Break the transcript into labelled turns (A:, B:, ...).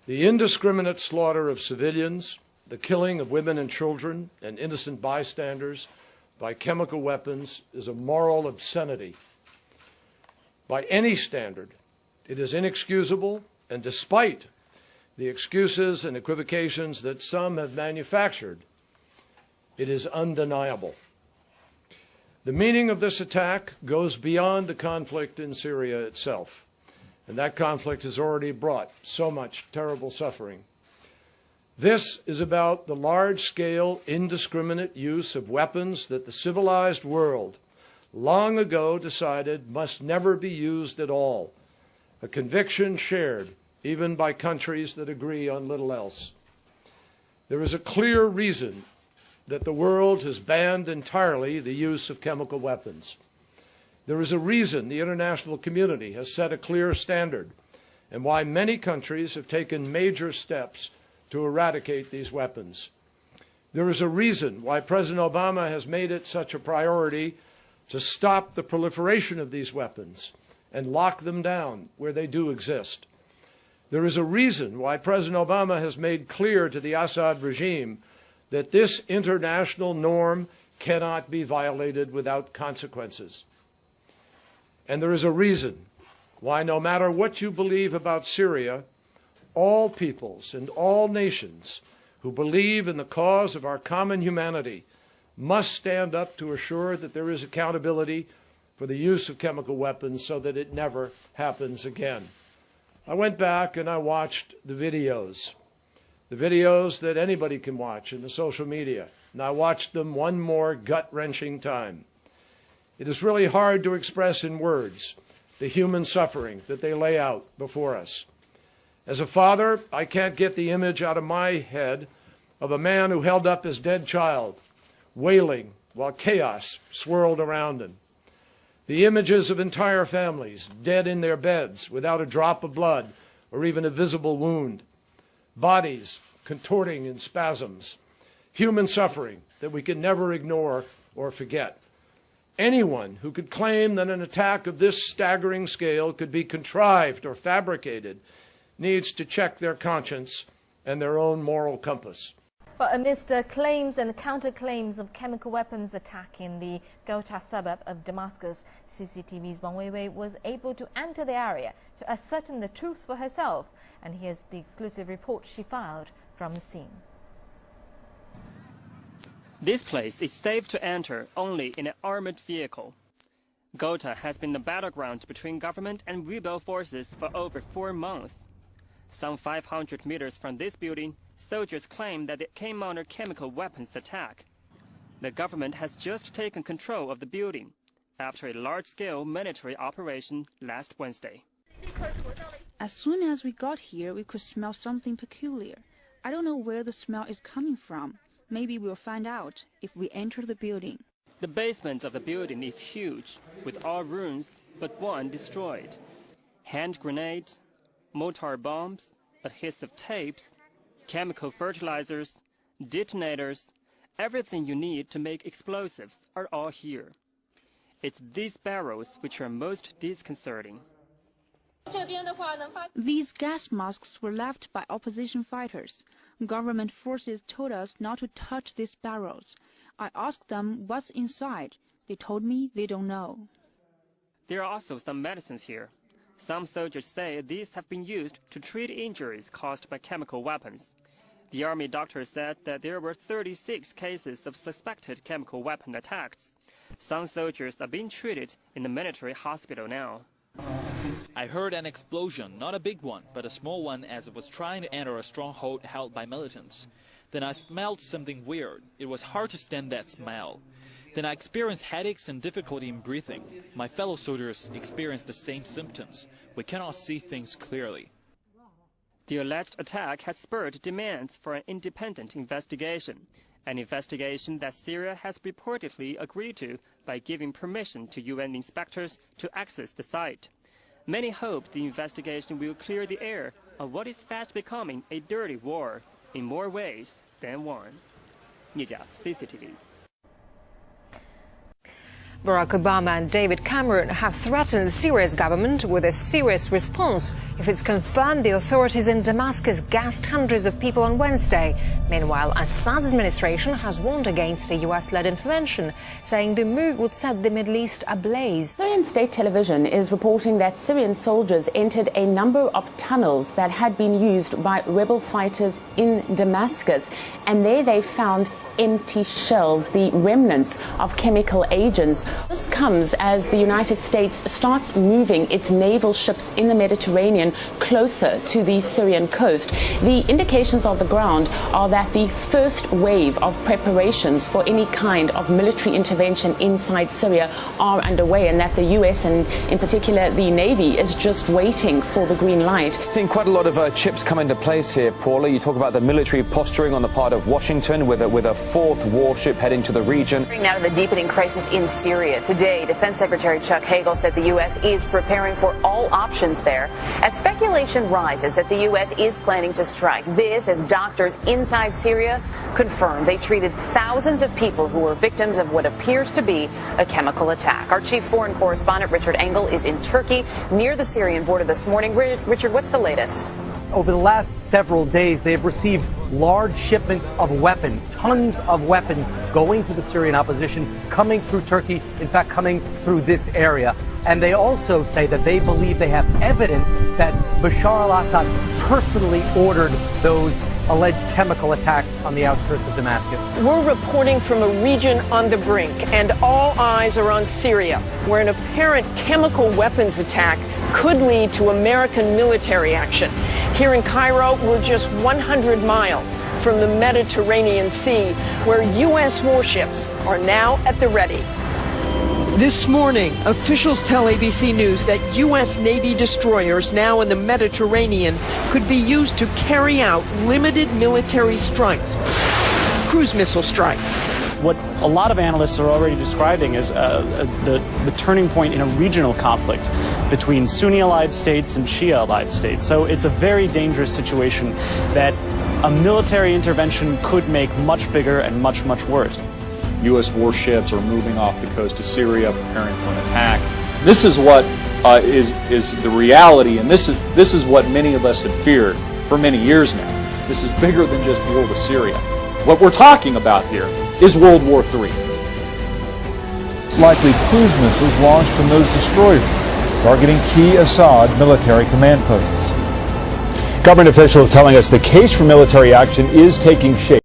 A: The indiscriminate slaughter of civilians, the killing of women and children and innocent bystanders by chemical weapons is a moral obscenity. By any standard, it is inexcusable, and despite the excuses and equivocations that some have manufactured, it is undeniable. The meaning of this attack goes beyond the conflict in Syria itself, and that conflict has already brought so much terrible suffering. This is about the large-scale, indiscriminate use of weapons that the civilized world long ago decided must never be used at all, a conviction shared even by countries that agree on little else. There is a clear reason that the world has banned entirely the use of chemical weapons. There is a reason the international community has set a clear standard and why many countries have taken major steps to eradicate these weapons. There is a reason why President Obama has made it such a priority to stop the proliferation of these weapons and lock them down where they do exist. There is a reason why President Obama has made clear to the Assad regime that this international norm cannot be violated without consequences. And there is a reason why, no matter what you believe about Syria, all peoples and all nations who believe in the cause of our common humanity must stand up to assure that there is accountability for the use of chemical weapons so that it never happens again. I went back and I watched the videos that anybody can watch in the social media, and I watched them one more gut-wrenching time. It is really hard to express in words the human suffering that they lay out before us. As a father, I can't get the image out of my head of a man who held up his dead child, wailing while chaos swirled around him. The images of entire families dead in their beds without a drop of blood or even a visible wound. Bodies contorting in spasms. Human suffering that we can never ignore or forget. Anyone who could claim that an attack of this staggering scale could be contrived or fabricated needs to check their conscience and their own moral compass.
B: But amidst claims and counterclaims of chemical weapons attack in the Ghouta suburb of Damascus, CCTV's Wang Weiwei was able to enter the area to ascertain the truth for herself. And here's the exclusive report she filed from the scene.
C: This place is safe to enter only in an armored vehicle. Ghouta has been the battleground between government and rebel forces for over 4 months. Some 500 meters from this building, soldiers claim that it came under chemical weapons attack. The government has just taken control of the building after a large-scale military operation last Wednesday.
D: As soon as we got here, we could smell something peculiar. I don't know where the smell is coming from. Maybe we'll find out if we enter the building.
C: The basement of the building is huge, with all rooms but one destroyed. Hand grenades, mortar bombs, adhesive tapes, chemical fertilizers, detonators, everything you need to make explosives are all here. It's these barrels which are most disconcerting.
D: These gas masks were left by opposition fighters. Government forces told us not to touch these barrels. I asked them what's inside. They told me they don't know.
C: There are also some medicines here. Some soldiers say these have been used to treat injuries caused by chemical weapons. The army doctor said that there were 36 cases of suspected chemical weapon attacks. Some soldiers are being treated in the military hospital now.
E: I heard an explosion, not a big one, but a small one as it was trying to enter a stronghold held by militants. Then I smelled something weird. It was hard to stand that smell. Then I experienced headaches and difficulty in breathing. My fellow soldiers experienced the same symptoms. We cannot see things clearly.
C: The alleged attack has spurred demands for an independent investigation, an investigation that Syria has reportedly agreed to by giving permission to UN inspectors to access the site. Many hope the investigation will clear the air on what is fast becoming a dirty war in more ways than one. 聂家 CCTV。
F: Barack Obama and David Cameron have threatened Syria's government with a serious response if it's confirmed the authorities in Damascus gassed hundreds of people on Wednesday. Meanwhile, Assad's administration has warned against a US-led intervention, saying the move would set the Middle East ablaze.
G: Syrian state television is reporting that Syrian soldiers entered a number of tunnels that had been used by rebel fighters in Damascus, and there they found empty shells, the remnants of chemical agents. This comes as the United States starts moving its naval ships in the Mediterranean closer to the Syrian coast. The indications on the ground are that the first wave of preparations for any kind of military intervention inside Syria are underway, and that the US and in particular the Navy is just waiting for the green light.
H: Seeing quite a lot of chips come into place here, Paula. You talk about the military posturing on the part of Washington with a fourth warship heading to the region.
I: Now to the deepening crisis in Syria. Today, Defense Secretary Chuck Hagel said the U.S. is preparing for all options there, as speculation rises that the U.S. is planning to strike. This as doctors inside Syria confirmed they treated thousands of people who were victims of what appears to be a chemical attack. Our chief foreign correspondent, Richard Engel, is in Turkey near the Syrian border this morning. Richard, what's the latest?
J: Over the last several days, they've received large shipments of weapons, tons of weapons going to the Syrian opposition, coming through Turkey, in fact, coming through this area. And they also say that they believe they have evidence that Bashar al-Assad personally ordered those alleged chemical attacks on the outskirts of Damascus.
K: We're reporting from a region on the brink, and all eyes are on Syria, where an apparent chemical weapons attack could lead to American military action. Here in Cairo, we're just 100 miles from the Mediterranean Sea, where U.S. warships are now at the ready. This morning, officials tell ABC News that U.S. Navy destroyers now in the Mediterranean could be used to carry out limited military strikes, cruise missile strikes.
L: What a lot of analysts are already describing as the turning point in a regional conflict between Sunni-allied states and Shia-allied states. So it's a very dangerous situation that a military intervention could make much bigger and much, much worse.
M: U.S. warships are moving off the coast of Syria, preparing for an attack. This is what is the reality, and this is what many of us have feared for many years now. This is bigger than just war with Syria. What we're talking about here is World War III.
N: It's likely cruise missiles launched from those destroyers, targeting key Assad military command posts.
O: Government officials telling us the case for military action is taking shape.